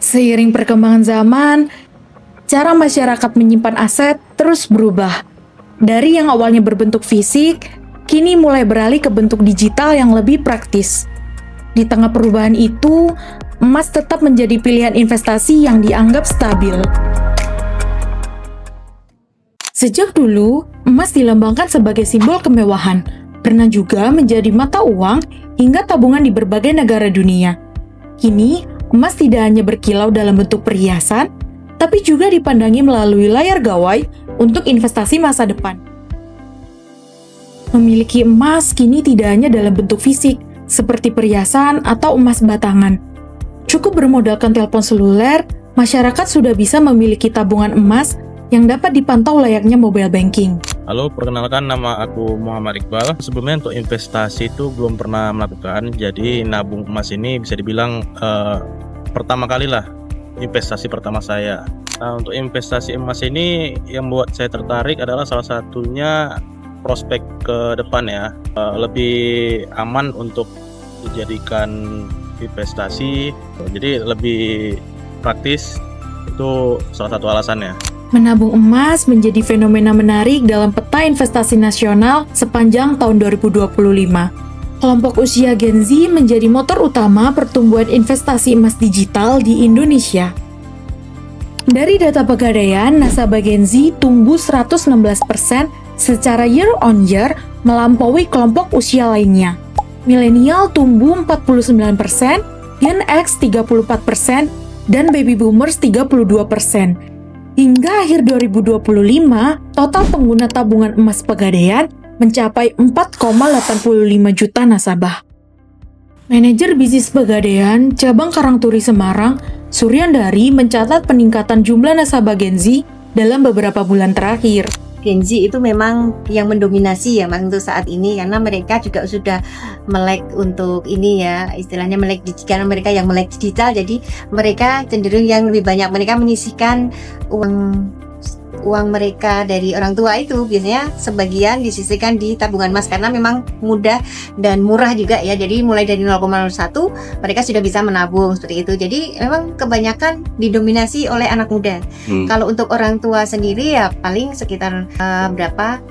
Seiring perkembangan zaman, cara masyarakat menyimpan aset terus berubah. Dari yang awalnya berbentuk fisik, kini mulai beralih ke bentuk digital yang lebih praktis. Di tengah perubahan itu, emas tetap menjadi pilihan investasi yang dianggap stabil. Sejak dulu, emas dilambangkan sebagai simbol kemewahan, pernah juga menjadi mata uang hingga tabungan di berbagai negara dunia. Kini, emas tidak hanya berkilau dalam bentuk perhiasan, tapi juga dipandangi melalui layar gawai untuk investasi masa depan. Memiliki emas kini tidak hanya dalam bentuk fisik, seperti perhiasan atau emas batangan. Cukup bermodalkan telepon seluler, masyarakat sudah bisa memiliki tabungan emas yang dapat dipantau layaknya mobile banking. Halo, perkenalkan nama aku Muhammad Iqbal. Sebelumnya untuk investasi itu belum pernah melakukan, jadi nabung emas ini bisa dibilang pertama kali lah investasi pertama saya. Nah, untuk investasi emas ini yang membuat saya tertarik adalah salah satunya prospek ke depan ya, lebih aman untuk dijadikan investasi, jadi lebih praktis, itu salah satu alasannya. Menabung emas menjadi fenomena menarik dalam peta investasi nasional sepanjang tahun 2025. Kelompok usia Gen Z menjadi motor utama pertumbuhan investasi emas digital di Indonesia. Dari data Pegadaian, nasabah Gen Z tumbuh 116% secara year on year melampaui kelompok usia lainnya. Milenial tumbuh 49%, Gen X 34%, dan Baby Boomers 32%. Hingga akhir 2025, total pengguna tabungan emas Pegadaian mencapai 4,85 juta nasabah. Manajer bisnis Pegadaian, cabang Karangturi Semarang, Suryandari mencatat peningkatan jumlah nasabah Gen Z dalam beberapa bulan terakhir. Gen Z itu memang yang mendominasi ya Mas untuk saat ini, karena mereka juga sudah melek untuk ini ya, istilahnya melek digital, karena mereka yang melek digital, jadi mereka cenderung yang lebih banyak mereka menyisihkan uang mereka dari orang tua itu biasanya sebagian disisihkan di tabungan emas karena memang mudah dan murah juga ya. Jadi mulai dari 0,01 mereka sudah bisa menabung seperti itu. Jadi memang kebanyakan didominasi oleh anak muda. Kalau untuk orang tua sendiri ya paling sekitar berapa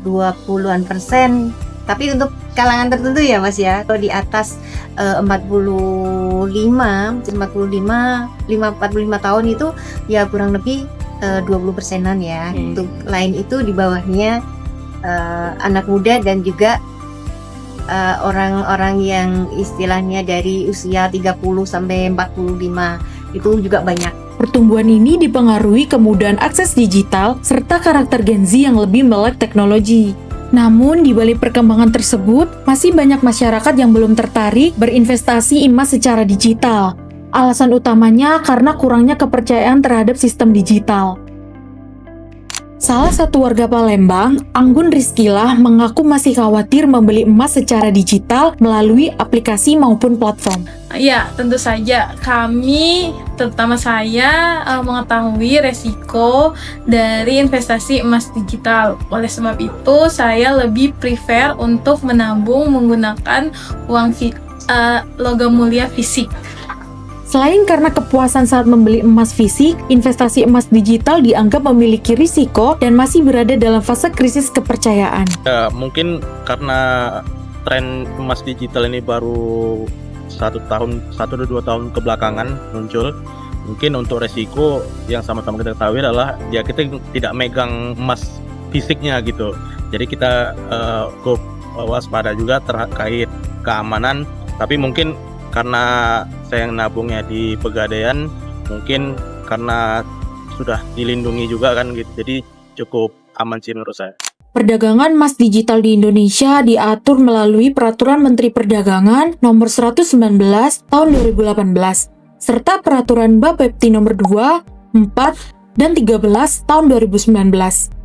20-an %. Tapi untuk kalangan tertentu ya Mas ya, kalau di atas 45 tahun itu ya kurang lebih 20%-an ya. Untuk lain itu di bawahnya anak muda dan juga orang-orang yang istilahnya dari usia 30 sampai 45 itu juga banyak. Pertumbuhan ini dipengaruhi kemudahan akses digital serta karakter Gen Z yang lebih melek teknologi. Namun, di balik perkembangan tersebut, masih banyak masyarakat yang belum tertarik berinvestasi emas secara digital. Alasan utamanya karena kurangnya kepercayaan terhadap sistem digital. Salah satu warga Palembang, Anggun Rizkilah, mengaku masih khawatir membeli emas secara digital melalui aplikasi maupun platform. Ya, tentu saja kami, terutama saya, mengetahui resiko dari investasi emas digital. Oleh sebab itu, saya lebih prefer untuk menabung menggunakan uang logam mulia fisik. Selain karena kepuasan saat membeli emas fisik, investasi emas digital dianggap memiliki risiko dan masih berada dalam fase krisis kepercayaan. Ya, mungkin karena tren emas digital ini baru 1 atau 2 tahun kebelakangan muncul. Mungkin untuk resiko yang sama-sama kita ketahui adalah ya kita tidak megang emas fisiknya gitu. Jadi kita cukup waspada juga terkait keamanan. Tapi mungkin karena saya yang nabungnya di Pegadaian, mungkin karena sudah dilindungi juga kan gitu, jadi cukup aman sih menurut saya. Perdagangan emas digital di Indonesia diatur melalui Peraturan Menteri Perdagangan Nomor 119 Tahun 2018 serta Peraturan Bapepti Nomor 2, 4, dan 13 Tahun 2019.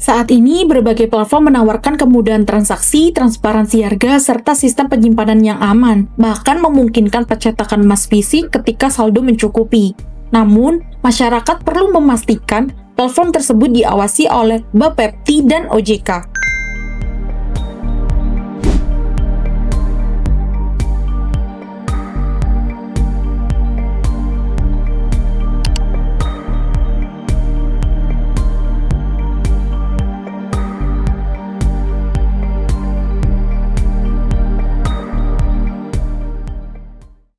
Saat ini, berbagai platform menawarkan kemudahan transaksi, transparansi harga, serta sistem penyimpanan yang aman, bahkan memungkinkan pencetakan emas fisik ketika saldo mencukupi. Namun, masyarakat perlu memastikan platform tersebut diawasi oleh Bapepti dan OJK.